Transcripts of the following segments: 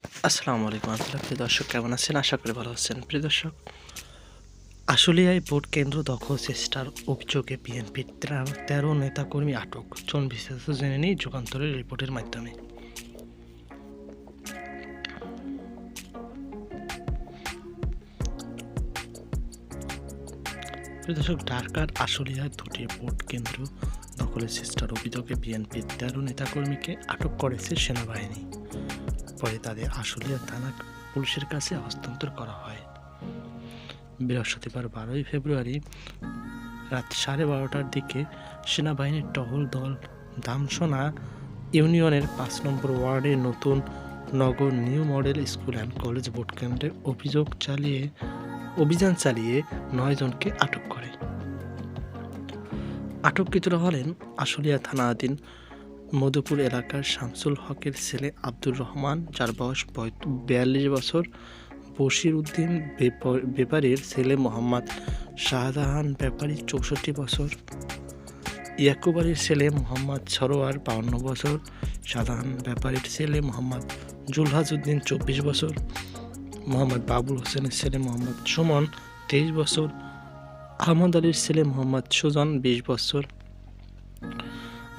আসসালামু আলাইকুম প্রিয় দর্শক, কেমন আছেন? আশা করি ভালো আছেন। প্রিয় দর্শক, আশুলিয়ায় ভোট কেন্দ্র দখল চেষ্টার অভিযোগে বিএনপির ১৩ নেতাকর্মী আটক। চলুন বিস্তারিত জেনে নিই যুগান্তরের রিপোর্টের মাধ্যমে। প্রিয় দর্শক, ঢাকার আশুলিয়ায় দুটি ভোট কেন্দ্র দখলের চেষ্টার অভিযোগে বিএনপির ১৩ নেতাকর্মীকে আটক করেছে সেনাবাহিনী। পরে তাদের আশুলিয়া থানা পুলিশের কাছে হস্তান্তর করা হয়। বৃহস্পতিবার ১২ই ফেব্রুয়ারি রাত ১২:৩০টার দিকে সেনাবাহিনীর টহল দল দামসোনা ইউনিয়নের ৫ নম্বর ওয়ার্ডের নতুন নগর new model school and college ভোট কেন্দ্রে অভিযান চালিয়ে ৯ জনকে আটক করে। আটককৃতরা হলেন আশুলিয়া থানাধীন মধুপুর এলাকার শামসুল হকের ছেলে আব্দুর রহমান, যার বয়স ৪২ বছর, বশির উদ্দিন ব্যাপারীর ছেলে মোহাম্মদ শাহজাহান ব্যাপারী ৬৪ বছর, ইয়াকুব আলীর ছেলে মোহাম্মদ সরোয়ার ৫২ বছর, শাহজাহান ব্যাপারীর ছেলে মোহাম্মদ জুলহাজ উদ্দিন ২৪ বছর, মোহাম্মদ বাবুল হোসেনের ছেলে মোহাম্মদ সুমন ২৩ বছর, আহমদ আলীর ছেলে মোহাম্মদ সুজন ২০ বছর,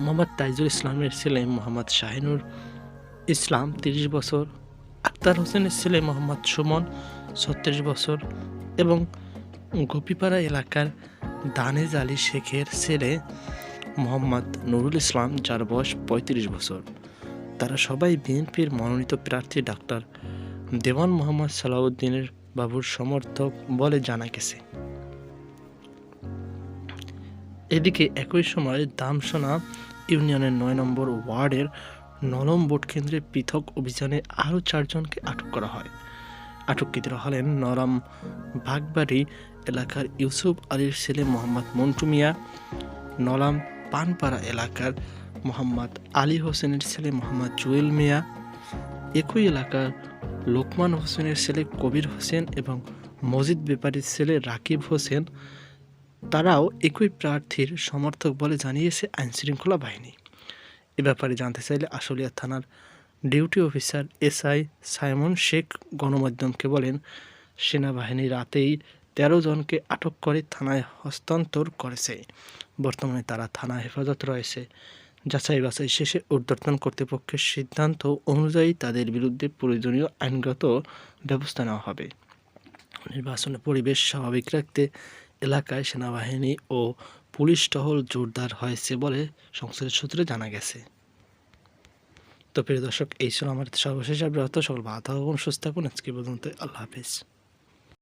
মোহাম্মদ তাইজুল ইসলামের ছেলে মোহাম্মদ শাহিনুর ইসলাম ৩০ বছর, আক্তার হোসেনের ছেলে মোহাম্মদ সুমন ৩৬ বছর এবং গোপীপাড়া এলাকার দানেজ আলী শেখের ছেলে মোহাম্মদ নুরুল ইসলাম, যার বয়স ৩৫ বছর। তারা সবাই বিএনপির মনোনীত প্রার্থী ডাক্তার দেওয়ান মোহাম্মদ সালাউদ্দিনের বাবুর সমর্থক বলে জানা গেছে। এদিকে একই সময় দামসোনা ইউনিয়নের ৯ নম্বর ওয়ার্ডের নলম ভোট কেন্দ্রে পৃথক অভিযানে আরও ৪ জনকে আটক করা হয়। আটককৃতরা হলেন নরম বাগবাড়ি এলাকার ইউসুফ আলীর ছেলে মোহাম্মদ মন্টু মিয়া, নলাম পানপাড়া এলাকার মোহাম্মদ আলী হোসেনের ছেলে মোহাম্মদ জুয়েল মিয়া, একই এলাকার লোকমান হোসেনের ছেলে কবির হোসেন এবং মজিদ ব্যাপারীর ছেলে রাকিব হোসেন। তারাও একই প্রার্থীর সমর্থক বলে জানিয়েছে আইনশৃঙ্খলা বাহিনী। এ ব্যাপারে জানতে চাইলে আশুলিয়া থানার duty officer SI Simon Sheikh গণমাধ্যমকে বলেন, সেনাবাহিনী রাতেই ১৩ জনকে আটক করে থানায় হস্তান্তর করেছে। বর্তমানে তারা থানা হেফাজত রয়েছে। যাচাই বাছাই শেষে ঊর্ধ্বতন কর্তৃপক্ষের সিদ্ধান্ত অনুযায়ী তাদের বিরুদ্ধে প্রয়োজনীয় আইনগত ব্যবস্থা নেওয়া হবে। নির্বাচনের পরিবেশ স্বাভাবিক রাখতে এলাকায় সেনাবাহিনী ও পুলিশ টহল জোরদার হয়েছে বলে সংশ্লিষ্ট সূত্রে জানা গেছে। তো প্রিয় দর্শক, এই ছিল আমার সর্বশেষ আপডেট। সকল ভালো থাকুন, সুস্থ থাকুন। আজকে পর্যন্ত, আল্লাহ হাফিজ।